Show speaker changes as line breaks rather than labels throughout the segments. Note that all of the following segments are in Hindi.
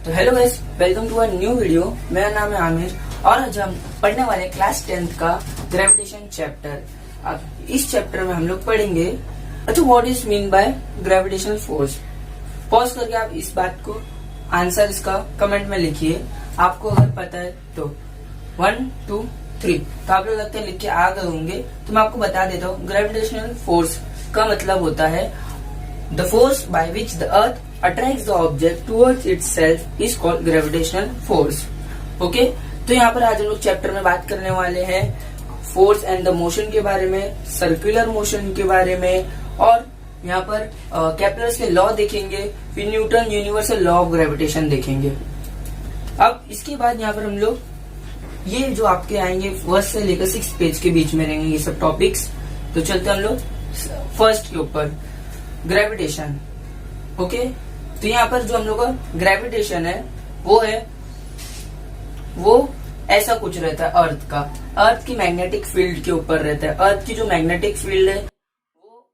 तो hello guys, welcome to a new video. मेरा नाम है आमिर और आज हम पढ़ने वाले क्लास 10th का ग्रेविटेशन चैप्टर। अब इस चैप्टर में हम लोग पढ़ेंगे अच्छा what is mean by gravitational force. Pause करके आप इस बात को आंसर इसका कमेंट में लिखिए, आपको अगर पता है तो 1 2 3। तो आप लोग लगता है लिख के आ गए होंगे, तो मैं आपको बता देता हूँ। ग्रेविटेशनल फोर्स का मतलब होता है the force by which the earth attracts the object towards itself is called gravitational force. Okay, तो यहाँ पर आज हम लोग चैप्टर में बात करने वाले हैं फोर्स एंड द मोशन के बारे में, सर्कुलर मोशन के बारे में, और यहाँ पर केपलर्स के लॉ देखेंगे, फिर Newton universal law of gravitation देखेंगे। अब इसके बाद यहाँ पर हम लोग ये जो आपके आएंगे फर्स्ट से लेकर 6 पेज के बीच में रहेंगे ये सब टॉपिक्स। तो चलते हम लोग फर्स्ट के ऊपर, ग्रेविटेशन। ओके, तो यहाँ पर जो हम लोग का ग्रेविटेशन है वो ऐसा कुछ रहता है अर्थ का। अर्थ की मैग्नेटिक फील्ड के ऊपर रहता है। अर्थ की जो मैग्नेटिक फील्ड है वो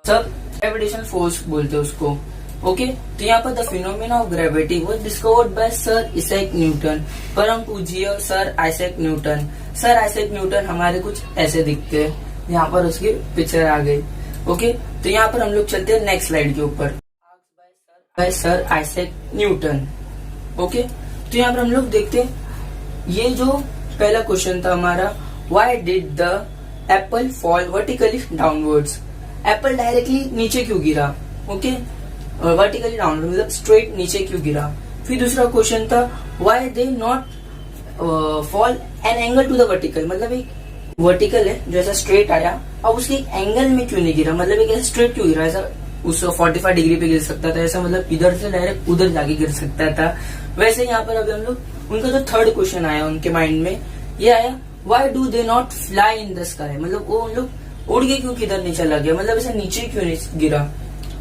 सब ग्रेविटेशनल फोर्स बोलते हैं उसको। ओके, तो यहाँ पर the phenomena of gravity was discovered by sir Isaac Newton, परम पूज्य sir Isaac Newton. Sir Isaac Newton हमारे कुछ ऐसे दिखते हैं, यहाँ पर उसकी पिक्चर आ गई। ओके, तो यहाँ पर हम लोग चलते हैं नेक्स्ट स्लाइड के ऊपर, by sir Isaac Newton. Okay, तो यहाँ पर हम लोग देखते हैं ये जो पहला क्वेश्चन था हमारा, why did the apple fall vertically downwards. Apple directly नीचे क्यों गिरा? ओके, वर्टिकली डाउनवर्ड मतलब स्ट्रेट नीचे क्यों गिरा। फिर दूसरा क्वेश्चन था why they not fall an angle to the vertical, मतलब एक वर्टिकल है जो ऐसा स्ट्रेट आया, अब उसके एक एंगल में क्यों नहीं गिरा, मतलब एक ऐसा स्ट्रेट क्यों गिरा, ऐसा उस 45 डिग्री पे गिर सकता था, ऐसा मतलब इधर से डायरेक्ट उधर जाके गिर सकता था। वैसे यहाँ पर अभी हम लोग उनका जो थर्ड क्वेश्चन आया उनके माइंड में ये आया, why do they not fly in the sky, मतलब वो उन लोग उड़ के क्यों किधर नहीं चला गया, मतलब ऐसा नीचे क्यों नहीं गिरा।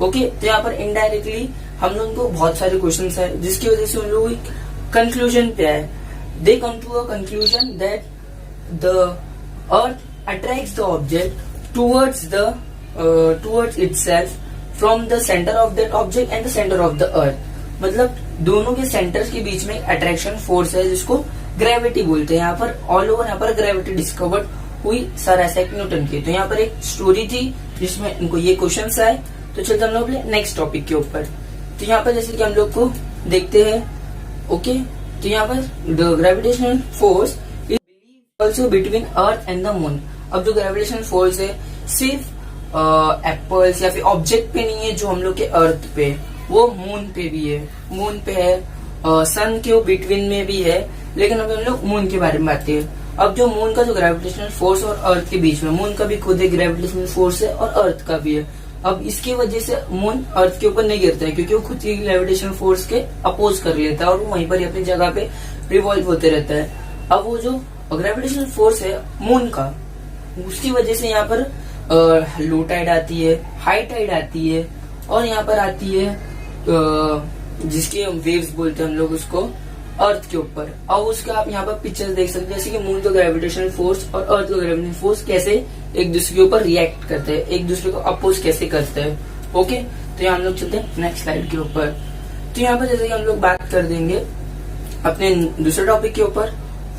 ओके, तो यहाँ पर इनडायरेक्टली हम लोग को बहुत सारे क्वेश्चन है जिसकी वजह से उन लोग कंक्लूजन पे आए। They come to a conclusion that the earth attracts the object towards itself from the centre of that object and the centre of the earth. मतलब दोनों के सेंटर्स के बीच में अट्रैक्शन फोर्स है जिसको ग्रेविटी बोलते हैं। यहाँ पर ऑल ओवर यहाँ पर ग्रेविटी डिस्कवर्ड हुई सर आइजैक न्यूटन की। तो यहाँ पर एक स्टोरी थी जिसमें इनको ये क्वेश्चन आए। तो चलते हम लोग नेक्स्ट टॉपिक के ऊपर। तो यहाँ पर जैसे कि हम लोग को देखते हैं, ओके, तो यहाँ पर the gravitational force is also between earth and the moon. अब जो ग्रेविटेशनल फोर्स है सिर्फ एप्पल्स या फिर ऑब्जेक्ट पे नहीं है जो हम लोग के अर्थ पे, वो मून पे भी है। मून पे है, सन के बिटवीन में भी है, लेकिन अभी हम लोग मून के बारे में बात करें। अब जो मून का जो ग्रेविटेशनल फोर्स और अर्थ के बीच में, मून का भी खुद एक ग्रेविटेशनल फोर्स है और अर्थ का भी है। अब इसकी वजह से मून अर्थ के ऊपर नहीं गिरता है क्योंकि वो खुद की ग्रेविटेशनल फोर्स के अपोज कर लेता है और वो वहीं पर ही अपनी जगह पे रिवॉल्व होते रहता है। अब वो जो ग्रेविटेशनल फोर्स है मून का, उसकी वजह से यहाँ पर लो टाइड आती है, हाई टाइड आती है, और यहाँ पर आती है जिसके वेव्स बोलते हैं हम लोग उसको, अर्थ के ऊपर। अब उसका आप यहाँ पर पिक्चर देख सकते हैं जैसे कि मून का ग्रेविटेशनल फोर्स और अर्थ का ग्रेविटेशनल फोर्स कैसे एक दूसरे के ऊपर रिएक्ट करते हैं, एक दूसरे को अपोज कैसे करते हैं। ओके, तो यहाँ हम लोग चलते हैं नेक्स्ट स्लाइड के ऊपर। तो यहाँ पर जैसे कि हम लोग बात कर देंगे अपने दूसरे टॉपिक के ऊपर,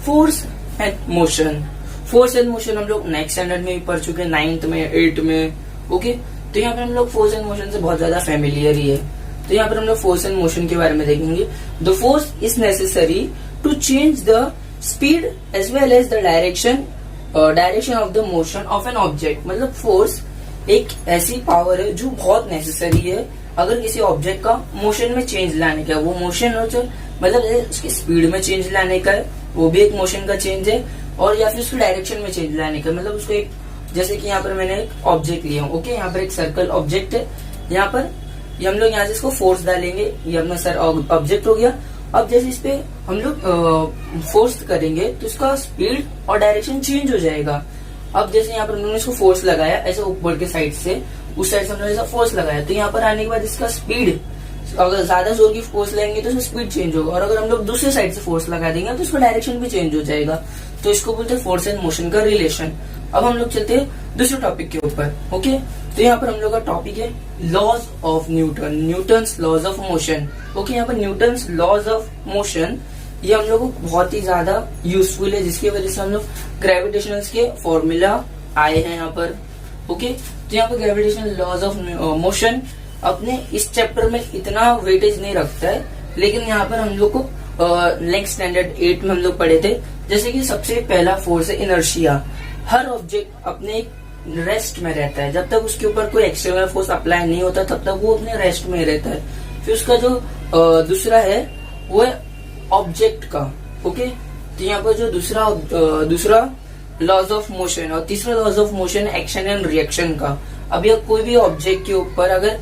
force and motion. Force and motion हम लोग नेक्स्ट स्टैंडर्ड में भी पढ़ चुके हैं, 9th में 8th में। ओके, तो यहाँ पर हम लोग फोर्स एंड मोशन से बहुत ज्यादा फेमिलियर ही है। तो यहाँ पर हम लोग फोर्स एंड मोशन के बारे में देखेंगे। The force is necessary to change the speed as well as the direction of the motion of an object. मतलब फोर्स एक ऐसी पावर है जो बहुत नेसेसरी है अगर किसी ऑब्जेक्ट का मोशन में चेंज लाने का। वो मोशन हो मतलब उसकी स्पीड में चेंज लाने का है, वो भी एक मोशन का चेंज है, और या फिर उसकी डायरेक्शन में चेंज लाने का, मतलब उसको एक, जैसे कि यहाँ पर मैंने एक ऑब्जेक्ट लिया। ओके, यहाँ पर एक सर्कल ऑब्जेक्ट है, यहाँ पर ये हम लोग यहाँ से इसको फोर्स डालेंगे, ये अपना सर ऑब्जेक्ट हो गया। अब जैसे इस पे हम लोग फोर्स करेंगे तो इसका स्पीड और डायरेक्शन चेंज हो जाएगा। अब जैसे यहाँ पर हमने इसको फोर्स लगाया ऐसे ऊपर के साइड से, उस साइड से हमने ऐसा फोर्स लगाया, तो यहाँ पर आने के बाद इसका स्पीड, अगर ज्यादा जोर की फोर्स लेंगे तो इसका स्पीड चेंज होगा, और अगर हम लोग दूसरे साइड से फोर्स लगा देंगे तो इसका डायरेक्शन भी चेंज हो जाएगा। तो इसको बोलते हैं फोर्स एंड मोशन का रिलेशन। अब हम लोग चलते हैं दूसरे टॉपिक के ऊपर। ओके, तो यहाँ पर हम लोग का टॉपिक है laws of Newton, Newton's laws of motion. Okay, यहाँ पर न्यूटन्स लॉज ऑफ मोशन ये हम लोग को बहुत ही ज्यादा यूजफुल है, जिसकी वजह से हम लोग ग्रेविटेशनल के फॉर्मूला आए हैं यहाँ पर। ओके, तो यहाँ पर ग्रेविटेशनल लॉज ऑफ मोशन अपने इस चैप्टर में इतना वेटेज नहीं रखता है, लेकिन यहाँ पर हम लोग को नेक्स्ट स्टैंडर्ड 8 में हम लोग पढ़े थे, जैसे कि सबसे पहला फोर्स है इनर्शिया। हर ऑब्जेक्ट अपने रेस्ट में रहता है, जब तक उसके ऊपर कोई एक्सटर्नल फोर्स अप्लाई नहीं होता तब तक वो अपने रेस्ट में रहता है। फिर उसका जो दूसरा है वो है ऑब्जेक्ट का। ओके, तो यहाँ पर जो दूसरा लॉज ऑफ मोशन और तीसरा laws of motion action and reaction का। अब यह कोई भी ऑब्जेक्ट के ऊपर अगर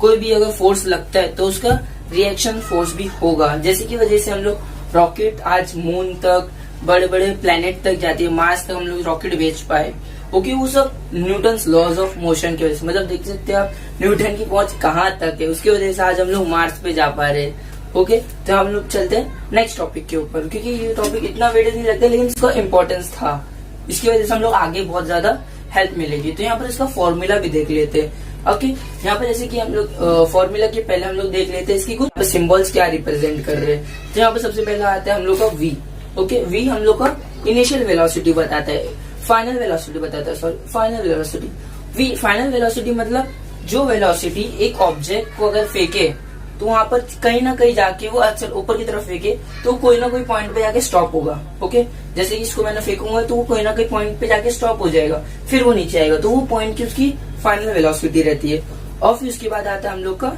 कोई भी अगर फोर्स लगता है तो उसका रिएक्शन फोर्स भी होगा, जैसे की वजह से हम लोग रॉकेट आज मून तक, बड़े बड़े प्लेनेट तक जाती है, मार्स तक हम लोग रॉकेट भेज पाए। ओके, वो सब न्यूटन्स लॉज ऑफ मोशन की वजह से, मतलब देख सकते हैं आप न्यूटन की पहुंच कहाँ तक है, उसकी वजह से आज हम लोग मार्स पे जा पा रहे हैं। ओके, तो हम लोग चलते हैं नेक्स्ट टॉपिक के ऊपर, क्योंकि ये टॉपिक इतना वेटेज नहीं लगता, लेकिन इसका इंपॉर्टेंस था, इसकी वजह से हम लोग आगे बहुत ज्यादा हेल्प मिलेगी। तो यहाँ पर इसका फॉर्मूला भी देख लेते हैं। ओके, यहाँ पर जैसे कि हम लोग फॉर्मूला के पहले हम लोग देख लेते हैं इसकी कुछ सिंबल्स क्या रिप्रेजेंट कर रहे हैं। तो यहाँ पर सबसे पहला आता है हम लोग का वी। ओके, वी हम लोग का इनिशियल वेलोसिटी बताता है, फाइनल वेलोसिटी बताता है, sorry final velocity. V final velocity मतलब जो वेलोसिटी एक ऑब्जेक्ट को अगर फेंके तो वहां पर कहीं ना कहीं जाके वो अक्सर ऊपर की तरफ फेंके तो कोई ना कोई पॉइंट पे जाके स्टॉप होगा। ओके, जैसे कि इसको मैंने फेंकूंगा तो वो कोई ना कोई पॉइंट पे जाके स्टॉप हो जाएगा, फिर वो नीचे आएगा, तो वो पॉइंट की उसकी फाइनल वेलोसिटी रहती है। और फिर उसके बाद आता है हम लोग का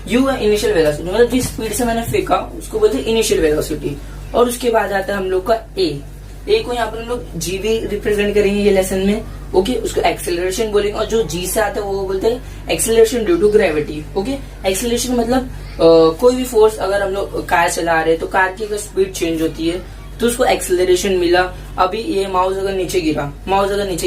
यू है इनिशियल वेलोसिटी, मतलब जिस स्पीड से मैंने फेंका उसको बोलते हैं इनिशियल वेलोसिटी। और उसके बाद आता है हम लोग का ए को यहाँ पर हम लोग जी भी रिप्रेजेंट करेंगे ये लेसन में। ओके, उसको एक्सेलरेशन बोलेंगे, और जो जी से आता है वो बोलते हैं acceleration due to gravity. Okay, acceleration मतलब कोई भी फोर्स, अगर हम लोग कार चला रहे हैं तो कार की अगर स्पीड चेंज होती है तो उसको एक्सेलरेशन मिला। अभी ये माउस अगर नीचे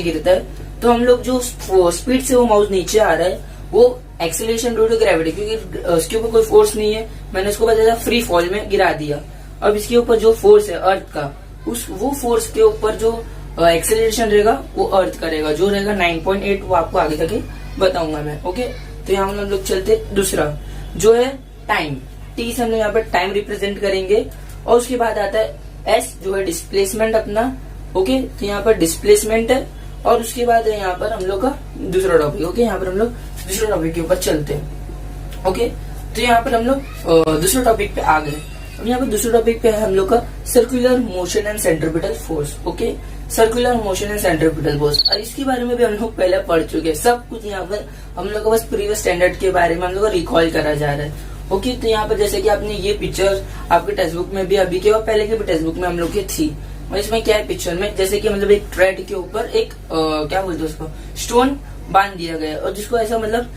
गिरता है तो हम लोग जो स्पीड से वो माउस नीचे आ रहा है वो एक्सेलरेशन ड्यू टू ग्रेविटी, क्योंकि उसके ऊपर कोई फोर्स नहीं है, मैंने उसको बताया फ्री फॉल में गिरा दिया। अब इसके ऊपर जो फोर्स है अर्थ का, वो फोर्स के ऊपर जो एक्सेलरेशन रहेगा वो अर्थ करेगा, जो रहेगा 9.8, वो आपको आगे जाके बताऊंगा मैं। ओके, तो यहाँ हम लोग चलते दूसरा जो है टाइम। टी से हम लोग यहाँ पर टाइम रिप्रेजेंट करेंगे। और उसके बाद आता है एस जो है डिस्प्लेसमेंट अपना। ओके, तो यहाँ पर डिस्प्लेसमेंट है। और उसके बाद है यहाँ पर हम लोग का दूसरा टॉपिक। ओके, यहाँ पर हम लोग दूसरे टॉपिक के ऊपर चलते हैं। ओके, तो यहाँ पर हम लोग दूसरे टॉपिक पे आ गए। अब यहाँ पर दूसरे टॉपिक पे है हम लोग का circular motion and centripetal force. Okay, circular motion and centripetal force, और इसके बारे में भी हम लोग पहले पढ़ चुके हैं। सब कुछ यहाँ पर हम लोग का बस प्रीवियस स्टैंडर्ड के बारे में हम लोग रिकॉल करा जा रहा है। ओके, तो यहाँ पर जैसे कि आपने ये पिक्चर आपके टेक्स्ट बुक में भी अभी के और पहले के भी टेक्स्ट बुक में हम लोग की थी। इसमें क्या है पिक्चर में, जैसे कि मतलब एक थ्रेड के ऊपर एक क्या बोलते हैं उसको, स्टोन बांध दिया गया और जिसको ऐसा मतलब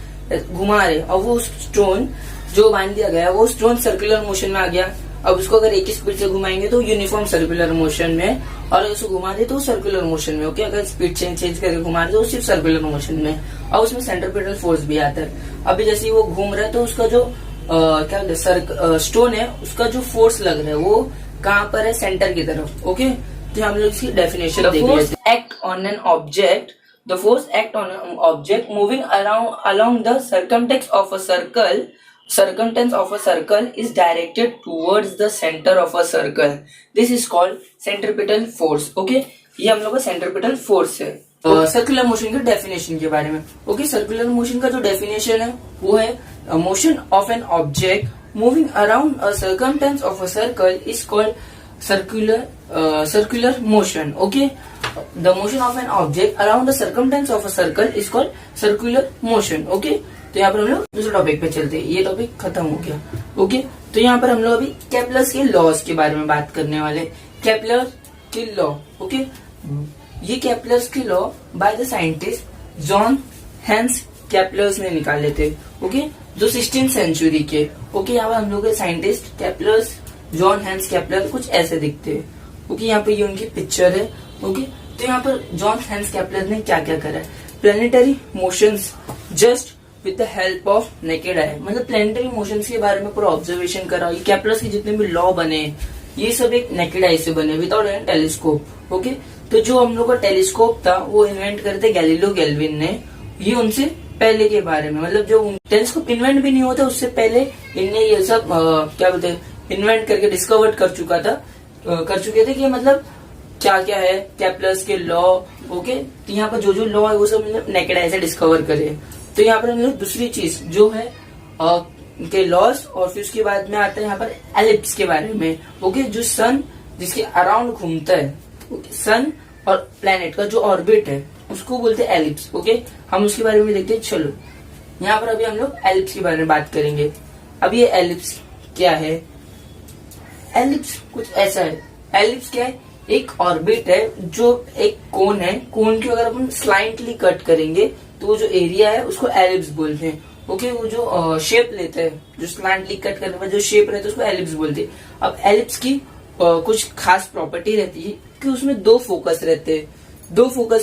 घुमा रहे, और वो स्टोन जो बांध दिया गया वो स्टोन सर्कुलर मोशन में आ गया। अब उसको अगर एक ही स्पीड से घुमाएंगे तो यूनिफॉर्म सर्कुलर मोशन में, और अगर उसको घुमा दे तो सर्कुलर मोशन में। ओके, अगर स्पीड चेंज करके घुमा दे तो सिर्फ सर्कुलर मोशन में, और उसमें सेंट्रीपिटल फोर्स भी आता है। अभी जैसे वो घूम रहा है तो उसका जो क्या बोलते हैं स्टोन है उसका जो फोर्स लग रहा है वो कहाँ पर है, सेंटर की तरफ। ओके, तो हम लोग इसकी डेफिनेशन देख लेते हैं। Act on an object, the force act on an object moving along the circumference of a circle is directed towards the center of a circle. This is called centripetal force. Okay, ये हम लोग का सेंट्रीपिटल फोर्स है। सर्कुलर मोशन के डेफिनेशन के बारे में। ओके, सर्कुलर मोशन का जो डेफिनेशन है वो है motion of an object moving around a circumference of a circle is called circular motion. Okay, the motion of an object around the circumference of a circle is called circular motion. Okay, तो यहाँ पर हम लोग दूसरे टॉपिक पे चलते हैं, ये टॉपिक खत्म हो गया। ओके, तो यहाँ पर हम लोग अभी केपलर्स के लॉज के बारे में बात करने वाले। केपलर के लॉ। ओके, ये केपलर्स के law by the scientist John hence Kepler's ने निकाले थे। ओके, जो 16th सेंचुरी के। ओके, यहाँ पर हम लोग के scientist Kepler's John hence Kepler कुछ ऐसे दिखते हैं। ओके, यहाँ पे ये उनकी पिक्चर है। ओके, तो यहाँ पर जॉन हेंस केपलर ने क्या क्या करा है, planetary motions just with the help of naked eye, मतलब प्लेनेटरी मोशंस के बारे में पूरा ऑब्जर्वेशन करा। ये केपलर्स के जितने भी लॉ बने ये सब एक नेकेड आई से बने, विदाउट एनी टेलीस्कोप। ओके, तो जो हम लोग का टेलीस्कोप था वो इन्वेंट करते गैलीलियो गैल्विन ने। ये उनसे पहले के बारे में, मतलब जो टेलीस्कोप इन्वेंट भी नहीं होता उससे पहले इनने ये सब क्या बोलते हैं, इन्वेंट करके डिस्कवर कर चुके थे कि मतलब क्या क्या है, कैप्लर्स के लॉ। ओके, तो यहाँ पर जो जो लॉ है वो सब मतलब नेकेड आई से डिस्कवर करे। तो यहाँ पर हम लोग दूसरी चीज जो है के लॉस, और फिर उसके बाद में आता है यहाँ पर एलिप्स के बारे में। ओके, जो सन जिसके अराउंड घूमता है, सन और प्लेनेट का जो ऑर्बिट है उसको बोलते हैं एलिप्स। ओके, हम उसके बारे में देखते हैं। चलो यहाँ पर अभी हम लोग एलिप्स के बारे में बात करेंगे। अब ये एलिप्स क्या है? एलिप्स कुछ ऐसा है। एलिप्स क्या है? एक ऑर्बिट है जो एक कोन है, कोन की अगर अपन स्लाइंटली कट करेंगे तो वो जो एरिया है उसको एलिप्स बोलते हैं। ओके, वो जो शेप लेता है, जो स्लाइंटली कट करने पर जो शेप रहता है उसको एलिप्स बोलते हैं। अब एलिप्स की कुछ खास प्रॉपर्टी रहती है कि उसमें दो फोकस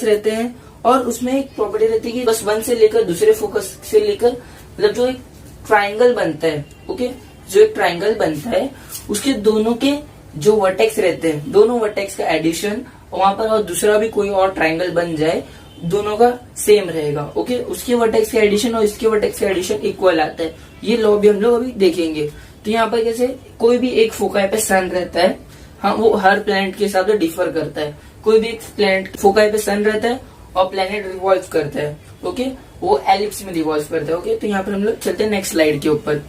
रहते हैं और उसमें एक प्रॉपर्टी रहती है कि बस वन से लेकर दूसरे फोकस से लेकर मतलब जो एक ट्राइंगल बनता है। ओके, जो एक ट्राइंगल बनता है उसके दोनों के जो वर्टेक्स रहते हैं, दोनों वर्टेक्स का एडिशन वहां पर और दूसरा भी कोई और ट्राइंगल बन जाए, दोनों का सेम रहेगा। ओके, उसके वर्टेक्स का एडिशन और इसके वर्टेक्स का एडिशन इक्वल आता है। ये लॉ भी हम लोग अभी देखेंगे। तो यहाँ पर जैसे कोई भी एक फोकाई पे सन रहता है, हाँ, वो हर प्लैनेट के हिसाब से डिफर करता है। कोई भी एक प्लैनेट फोकाई पे सन रहता है और प्लैनेट रिवॉल्व करता है। ओके, वो एलिप्स में रिवॉल्व करता है। ओके, तो यहाँ पर हम लोग चलते हैं नेक्स्ट स्लाइड के ऊपर।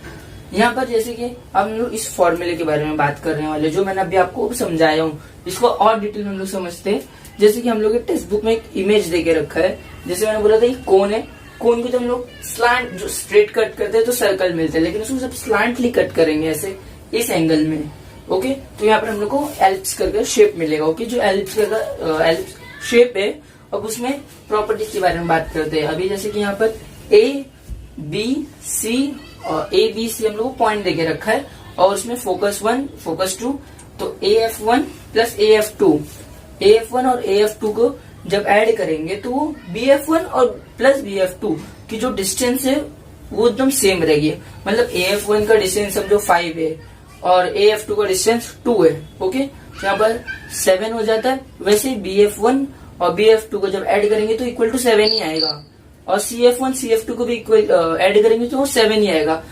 यहाँ पर जैसे कि अब हम लोग इस फॉर्मूले के बारे में बात करने वाले, जो मैंने अभी आपको समझाया हूँ, इसको और डिटेल में हम लोग समझते हैं। जैसे कि हम लोग टेक्स्ट बुक में एक इमेज देके रखा है। जैसे मैंने बोला था ये कोन है, कोन को जब हम लोग स्लांट जो स्ट्रेट कट करते हैं तो सर्कल मिलते हैं, लेकिन उसको जब स्लांटली कट करेंगे ऐसे इस एंगल में, ओके, तो यहाँ पर हम लोग को एलिप्स करके शेप मिलेगा। ओके, जो एलिप्स करके एलिप्स शेप है, अब उसमें प्रॉपर्टीज के बारे में बात करते हैं। अभी जैसे कि यहाँ पर ए बी सी और ए बी सी हम लोग को पॉइंट देके रखा है और उसमें फोकस 1 फोकस 2, तो AF1 प्लस AF1 और AF2 को जब ऐड करेंगे तो वो BF1 और प्लस BF2 की जो डिस्टेंस है वो एकदम सेम रहेगी। मतलब AF1 का डिस्टेंस समझो 5 है और AF2 का डिस्टेंस 2 है। ओके, यहाँ पर 7 हो जाता है। वैसे BF1 और BF2 को जब ऐड करेंगे तो इक्वल टू 7 ही आएगा, और CF1 CF2 को भी इक्वल ऐड करेंगे तो वो 7 ही आएगा।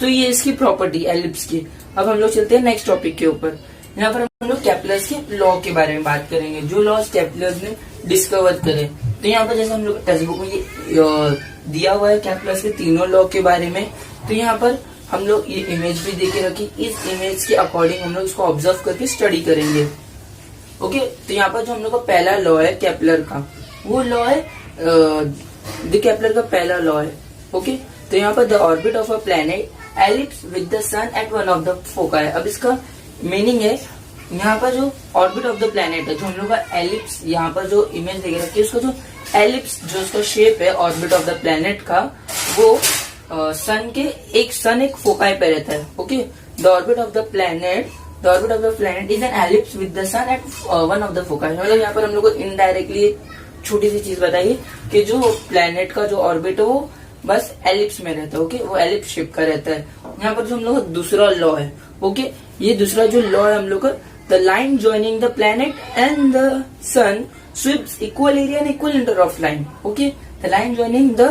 तो ये इसकी प्रॉपर्टी एलिप्स की। अब हम लोग चलते हैं नेक्स्ट टॉपिक के ऊपर। यहाँ पर हम लोग कैप्लर्स के लॉ के बारे में बात करेंगे, जो लॉज कैप्लर्स ने डिस्कवर करे। तो यहाँ पर जैसे हम लोग टेक्स्ट बुक में ये दिया हुआ है कैप्लर्स के तीनों लॉ के बारे में। तो यहाँ पर हम लोग ये इमेज भी देके रखी, इस इमेज के अकॉर्डिंग हम लोग इसको ऑब्जर्व करके स्टडी करेंगे। ओके, तो यहाँ पर जो हम लोग का पहला लॉ है कैप्लर का, वो लॉ है द कैप्लर का पहला लॉ है। ओके, तो यहाँ पर the orbit of a planet ellipse with the sun at one of the foci है। अब इसका मीनिंग है, यहाँ पर जो ऑर्बिट ऑफ द प्लैनेट है, जो हम लोग का एलिप्स, यहाँ पर जो इमेज देख रखी है उसका जो एलिप्स जो उसका शेप है ऑर्बिट ऑफ द प्लैनेट का, वो सन एक फोकाई पे रहता है। Okay, the orbit of the planet is an ellipse with the sun at one of the foci. मतलब यहाँ पर हम लोग को इनडायरेक्टली छोटी सी चीज बताइए कि जो प्लैनेट का जो ऑर्बिट है वो बस एलिप्स में रहता है। ओके, वो एलिप्स शेप का रहता है। यहाँ पर जो हम लोग का दूसरा लॉ है, ओके, ये दूसरा जो लॉ है हम लोग का, the line joining the planet and the sun sweeps equal area and equal inter of line. Okay, the line joining the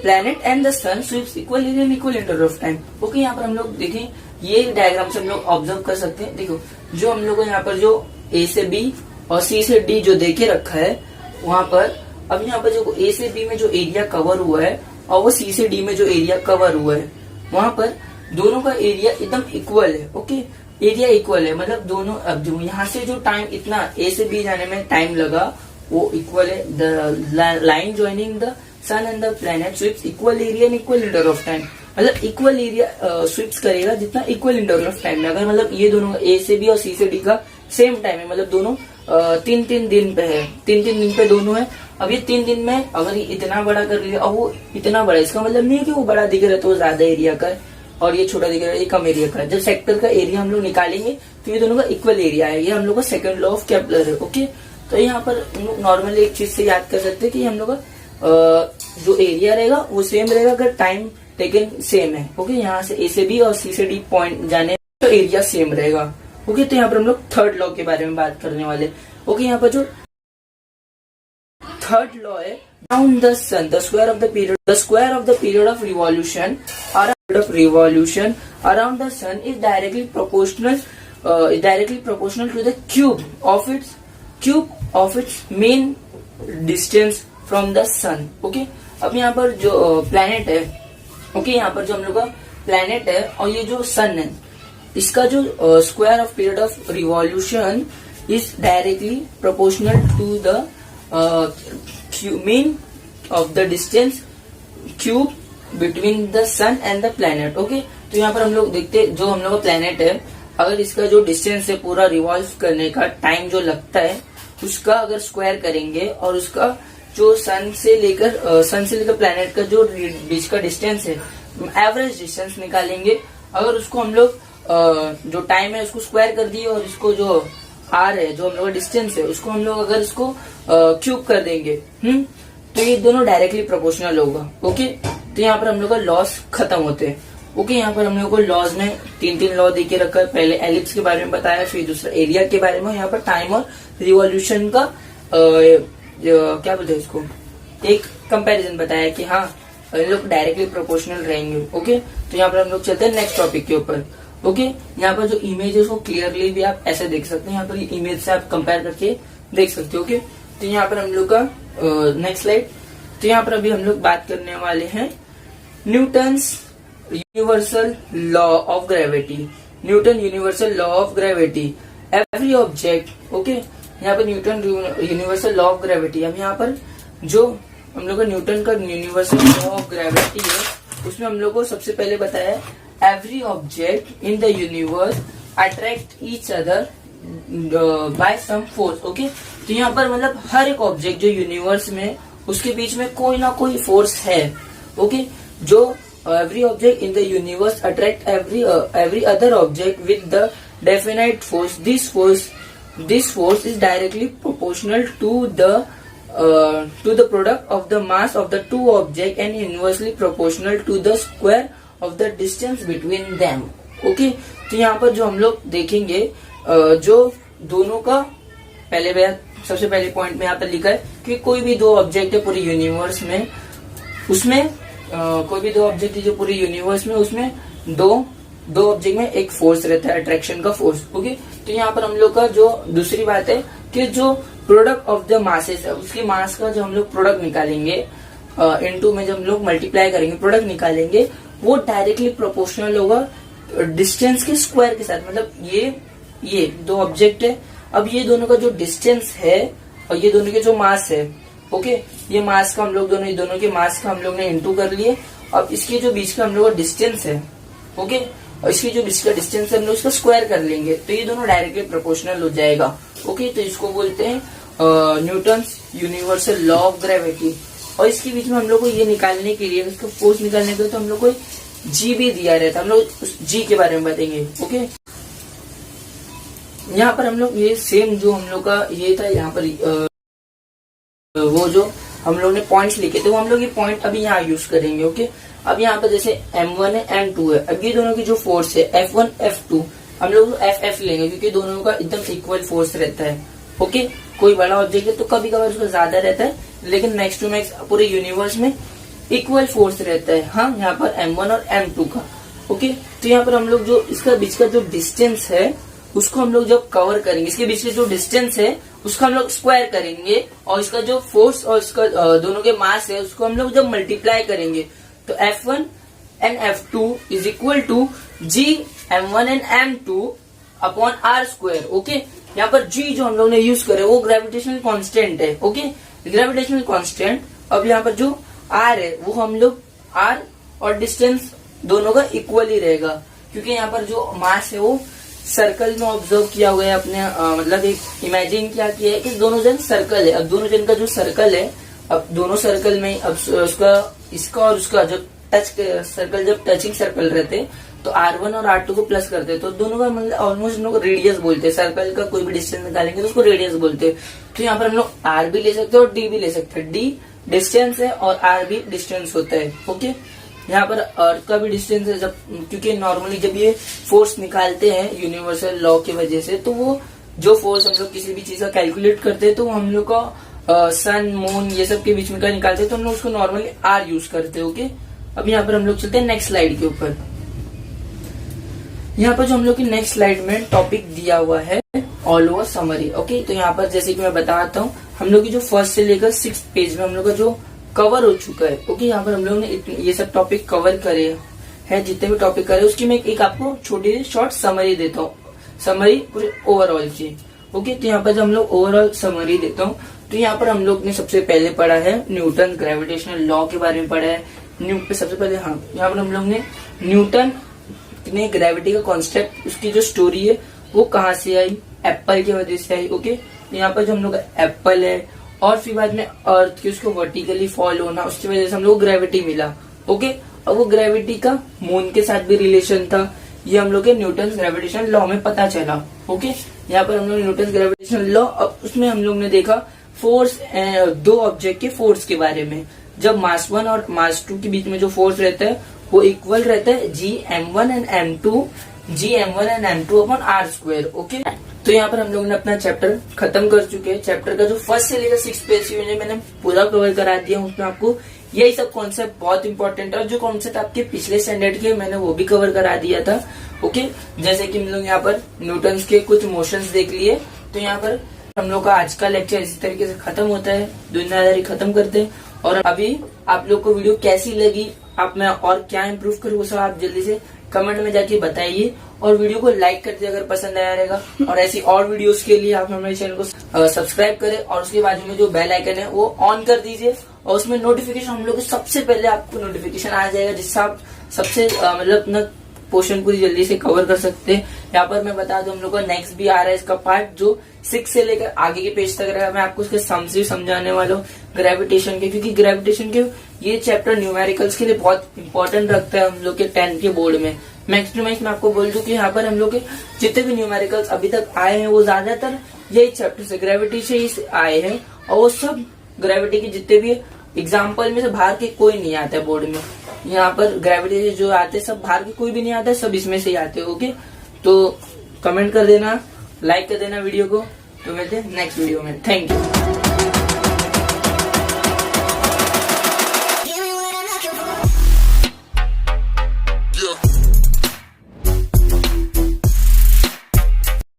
planet and the sun sweeps equal area and equal inter of time. Okay, यहाँ पर हम लोग देखें, ये डायग्राम से हम लोग ऑब्जर्व कर सकते हैं। देखो, जो हम लोग को यहाँ पर जो ए से बी और सी से डी जो देखे रखा है वहां पर, अब यहाँ पर जो ए से बी में जो एरिया कवर हुआ है और वो सी से डी में जो एरिया कवर हुआ है, वहां पर दोनों का एरिया एकदम इक्वल है। ओके, एरिया इक्वल है, मतलब दोनों, अब जो यहाँ से जो टाइम इतना ए से बी जाने में टाइम लगा वो इक्वल है। The line joining the sun and the planet sweeps equal area and equal inter of time. मतलब इक्वल एरिया स्वीप्स करेगा जितना इक्वल इंटर ऑफ टाइम में। अगर मतलब ये दोनों ए से बी और सी से डी का सेम टाइम है, मतलब दोनों 3-3 दिन पे है, 3-3 दिन पे दोनों है। अब ये 3 दिन में अगर ये इतना बड़ा कर लिया और वो इतना बड़ा, इसका मतलब नहीं है कि वो बड़ा दिख रहा है तो ज्यादा एरिया का है और ये छोटा दिख रहा है ये कम एरिया का है। जब सेक्टर का एरिया हम लोग निकालेंगे तो ये दोनों का इक्वल एरिया है। ये हम लोग का सेकंड लॉ ऑफ केपलर है। ओके, तो यहाँ पर नॉर्मली एक चीज से याद कर सकते हैं कि हम लोग का जो एरिया रहेगा वो सेम रहेगा अगर टाइम टेकन सेम है। ओके, यहाँ से ए से बी और सी से डी पॉइंट जाने तो एरिया सेम रहेगा। ओके, तो यहाँ पर हम लोग थर्ड लॉ के बारे में बात करने वाले। ओके, यहाँ पर जो थर्ड लॉ है around the sun, the square of the period of revolution around the sun is directly proportional to the cube of its main distance from the sun. Okay, अब यहाँ पर जो प्लैनेट है, ओके, यहाँ पर जो हम लोग का प्लैनेट है और ये जो सन है, इसका जो square of period of revolution is directly proportional to the mean of the distance cube between the sun and the planet. Okay, तो यहाँ पर हम लोग देखते जो हम लोग का प्लैनेट है, अगर इसका जो डिस्टेंस है पूरा रिवॉल्व करने का टाइम जो लगता है उसका अगर स्क्वायर करेंगे और उसका जो सन से लेकर प्लैनेट का जो बीच का डिस्टेंस है, एवरेज डिस्टेंस निकालेंगे. अगर उसको हम लोग जो टाइम है उसको स्क्वायर कर दिए और इसको जो आर है, जो हम लोग का डिस्टेंस है, उसको हम लोग अगर इसको क्यूब कर देंगे, तो ये दोनों डायरेक्टली प्रोपोर्शनल होगा. ओके, तो यहाँ पर हम लोग का लॉस खत्म होते हैं. ओके, यहाँ पर हम लोग को लॉज में तीन लॉ देके रखा है. पहले एलिप्स के बारे में बताया, फिर दूसरा एरिया के बारे में, यहाँ पर टाइम और रिवॉल्यूशन का क्या बोलते हैं इसको, एक कंपैरिजन बताया कि हाँ इन लोग डायरेक्टली प्रोपोर्शनल रहेंगे. ओके, तो यहाँ पर हम लोग चलते हैं नेक्स्ट टॉपिक के ऊपर. ओके, यहाँ पर जो इमेज है उसको क्लियरली भी आप ऐसे देख सकते हैं. यहाँ पर इमेज से आप कंपेयर करके देख सकते हो. ओके, तो यहाँ पर हम लोग का नेक्स्ट स्लाइड. तो यहाँ पर अभी हम लोग बात करने वाले हैं Newton's universal law of gravity. Newton universal law of gravity. Every object, okay, यहाँ पर Newton universal law of gravity. हम यहाँ पर जो हम लोग का न्यूटन का यूनिवर्सल लॉ ऑफ ग्रेविटी है, उसमें हम लोग को सबसे पहले बताया every object in the universe attract each other by some force. Okay, तो यहाँ पर मतलब हर एक ऑब्जेक्ट जो यूनिवर्स में, उसके बीच में कोई ना कोई फोर्स है. ओके, जो every object in the universe attract every other object with the definite force. This force is directly proportional to the product of the mass of the two objects and inversely proportional to the square of the distance between them. Okay, तो यहाँ पर जो हम लोग देखेंगे जो दोनों का सबसे पहले पॉइंट में यहाँ पर लिखा है कि कोई भी दो ऑब्जेक्ट है पूरे यूनिवर्स में, उसमें कोई भी दो ऑब्जेक्ट जो पूरे यूनिवर्स में, उसमें दो ऑब्जेक्ट में एक फोर्स रहता है, अट्रैक्शन का फोर्स. ओके, तो यहाँ पर हम लोग का जो दूसरी बात है कि जो प्रोडक्ट ऑफ द मासेस है, उसके मास का जो हम लोग प्रोडक्ट निकालेंगे इनटू में, जब हम लोग मल्टीप्लाई करेंगे प्रोडक्ट निकालेंगे, वो डायरेक्टली प्रोपोर्शनल होगा डिस्टेंस के स्क्वायर के साथ. मतलब ये दो ऑब्जेक्ट है, अब ये दोनों का जो डिस्टेंस है और ये दोनों के जो मास है, ओके, ये मास का हम लोग दोनों के मास का हम लोग ने इंटू कर लिए. अब इसके जो बीच का हम लोग का डिस्टेंस है, ओके, और इसकी जो बीच का डिस्टेंस है हम लोग इसका स्क्वायर कर लेंगे, तो ये दोनों डायरेक्टली प्रोपोर्शनल हो जाएगा. ओके, तो इसको बोलते हैं Newton's universal law of gravity. और इसके बीच में हम लोग को ये निकालने के लिए, इसको फोर्स निकालने के लिए, तो हम लोग को जी भी दिया रहता है. हम लोग उस जी के बारे में बताएंगे. ओके, यहाँ पर हम लोग ये सेम जो हम लोग का ये था, यहाँ पर वो जो हम लोग ने पॉइंट्स लिखे थे, वो हम लोग ये पॉइंट अभी यहाँ यूज करेंगे. ओके, अब यहाँ पर जैसे M1 है, M2 है, अब ये दोनों की जो फोर्स है F1 F2, हम लोग FF लेंगे क्योंकि दोनों का एकदम इक्वल फोर्स रहता है. ओके, कोई बड़ा ऑब्जेक्ट है तो कभी कभार उसका ज्यादा रहता है, लेकिन मैक्स टू मैक्स पूरे यूनिवर्स में इक्वल फोर्स रहता है. हाँ, यहाँ पर M1 और M2 का. ओके, तो यहाँ पर हम लोग जो इसका बीच का जो डिस्टेंस है उसको हम लोग जब कवर करेंगे, इसके बीच के जो डिस्टेंस है उसको हम लोग स्क्वायर करेंगे, और इसका जो फोर्स और इसका दोनों के मास है उसको हम लोग जब मल्टीप्लाई करेंगे, तो F1 and F2 is equal to G M1 and M2 upon R square. Okay, यहाँ पर G जो हम लोग ने यूज करे वो ग्रेविटेशनल कांस्टेंट है. Okay, gravitational constant. अब यहाँ पर जो R है वो हम लोग R और डिस्टेंस दोनों का इक्वल ही रहेगा, क्योंकि यहाँ पर जो मास है वो सर्कल में ऑब्जर्व किया हुआ है अपने, मतलब एक इमेजिन क्या किया है कि दोनों जन सर्कल है. अब दोनों जन का जो सर्कल है, अब दोनों सर्कल में अब इसका और उसका जब टच सर्कल, जब टचिंग सर्कल रहते तो R1 और R2 को प्लस करते, तो दोनों का मतलब ऑलमोस्ट हम लोग रेडियस बोलते हैं. सर्कल का कोई भी डिस्टेंस निकालेंगे तो उसको रेडियस बोलते हैं. तो यहाँ पर हम लोग R भी ले सकते हैं और D भी ले सकते हैं. D डिस्टेंस है और R भी डिस्टेंस होता है. ओके, यहाँ पर अर्थ का भी डिस्टेंस है, जब क्योंकि नॉर्मली जब ये फोर्स निकालते हैं यूनिवर्सल लॉ की वजह से, तो वो जो फोर्स हम लोग किसी भी चीज का कैलकुलेट करते हैं तो हम लोग का सन मून ये सब के बीच में का निकालते हैं तो हम लोग उसको नॉर्मली आर यूज करते हैं। ओके, अब यहाँ पर हम लोग चलते हैं नेक्स्ट स्लाइड के ऊपर। यहाँ पर जो हम लोग की नेक्स्ट स्लाइड में टॉपिक दिया हुआ है ऑल ओवर समरी। ओके, तो यहाँ पर जैसे कि मैं बताता हूँ, हम लोग की जो फर्स्ट से लेकर 6 पेज में हम लोग का जो कवर हो चुका है। ओके, यहाँ पर हम लोग ने ये सब टॉपिक कवर करे हैं, जितने भी टॉपिक करे उसकी मैं एक आपको छोटी सी शॉर्ट समरी देता हूँ, समरी पूरे ओवरऑल की। ओके, तो यहाँ पर जब हम लोग ओवरऑल समरी देता हूँ तो यहाँ पर हम लोग ने सबसे पहले पढ़ा है न्यूटन ग्रेविटेशनल लॉ के बारे में पढ़ा है। सबसे पहले यहाँ पर हम लोग ने न्यूटन ने ग्रेविटी का कॉन्सेप्ट, उसकी जो स्टोरी है वो कहाँ से आई, एप्पल की वजह से आई। ओके, यहाँ पर जो हम लोग एप्पल है और फिर बाद में अर्थ की उसको वर्टिकली फॉल होना, उसकी वजह से हम लोग ग्रेविटी मिला। ओके, और वो ग्रेविटी का मून के साथ भी रिलेशन था, ये हम लोग के न्यूटन ग्रेविटेशनल लॉ में पता चला। ओके, यहाँ पर हम लोग न्यूटन ग्रेविटेशनल लॉ, अब उसमें हम लोग ने देखा फोर्स, 2 ऑब्जेक्ट के फोर्स के बारे में। जब मास 1 और मास 2 के बीच में जो फोर्स रहता है वो इक्वल रहता है Gm1 and M2 upon R²। Okay, तो यहाँ पर हम लोग ने अपना चैप्टर खत्म कर चुके हैं। चैप्टर का जो फर्स्ट से लेकर 6 पेज की मैंने पूरा कवर करा दिया। उसमें आपको यही सब कॉन्सेप्ट बहुत इंपॉर्टेंट है, और जो कॉन्सेप्ट आपके पिछले स्टैंडर्ड के मैंने वो भी कवर करा दिया था। ओके, जैसे कि हम लोग यहाँ पर न्यूटन के कुछ मोशंस देख लिए। तो यहाँ पर हम लोग का आज का लेक्चर इसी तरीके से खत्म होता है, दुनियादारी खत्म करते हैं। और अभी आप लोग को वीडियो कैसी लगी, आप मैं और क्या इम्प्रूव करूँ, वो सब आप जल्दी से कमेंट में जाके बताइए, और वीडियो को लाइक कर दीजिए अगर पसंद आया रहेगा। और ऐसी और वीडियोस के लिए आप हमारे चैनल को सब्सक्राइब करें, और उसके बाजू में जो बेल आइकन है वो ऑन कर दीजिए, और उसमें नोटिफिकेशन हम लोग सबसे पहले आपको नोटिफिकेशन आ जाएगा, जिससे आप सबसे मतलब अपना पोर्शन पूरी जल्दी से कवर कर सकते हैं। यहाँ पर मैं बता दूं हम लोग का नेक्स्ट भी आ रहा है, इसका पार्ट जो 6 से लेकर आगे के पेज तक रहेगा। मैं आपको उसके सम से समझाने वाला हूँ ग्रेविटेशन के, क्योंकि ग्रेविटेशन के ये चैप्टर न्यूमेरिकल्स के लिए बहुत इंपॉर्टेंट रखता है हम लोग के 10th के बोर्ड में। मैक्स टू मैक्स मैं आपको बोल दूं कि यहाँ पर हम लोग के जितने भी न्यूमेरिकल्स अभी तक आए हैं वो ज्यादातर यही चैप्टर से, ग्रेविटी से ही आए हैं, और वो सब ग्रेविटी के जितने भी एग्जाम्पल में से बाहर के कोई नहीं आता है बोर्ड में। यहाँ पर ग्रेविटी से जो आते हैं सब बाहर के कोई भी नहीं आता है, सब इसमें से ही आते हैं। ओके, तो कमेंट कर देना, लाइक कर देना वीडियो को। तो मिलते हैं नेक्स्ट वीडियो में। Thank you.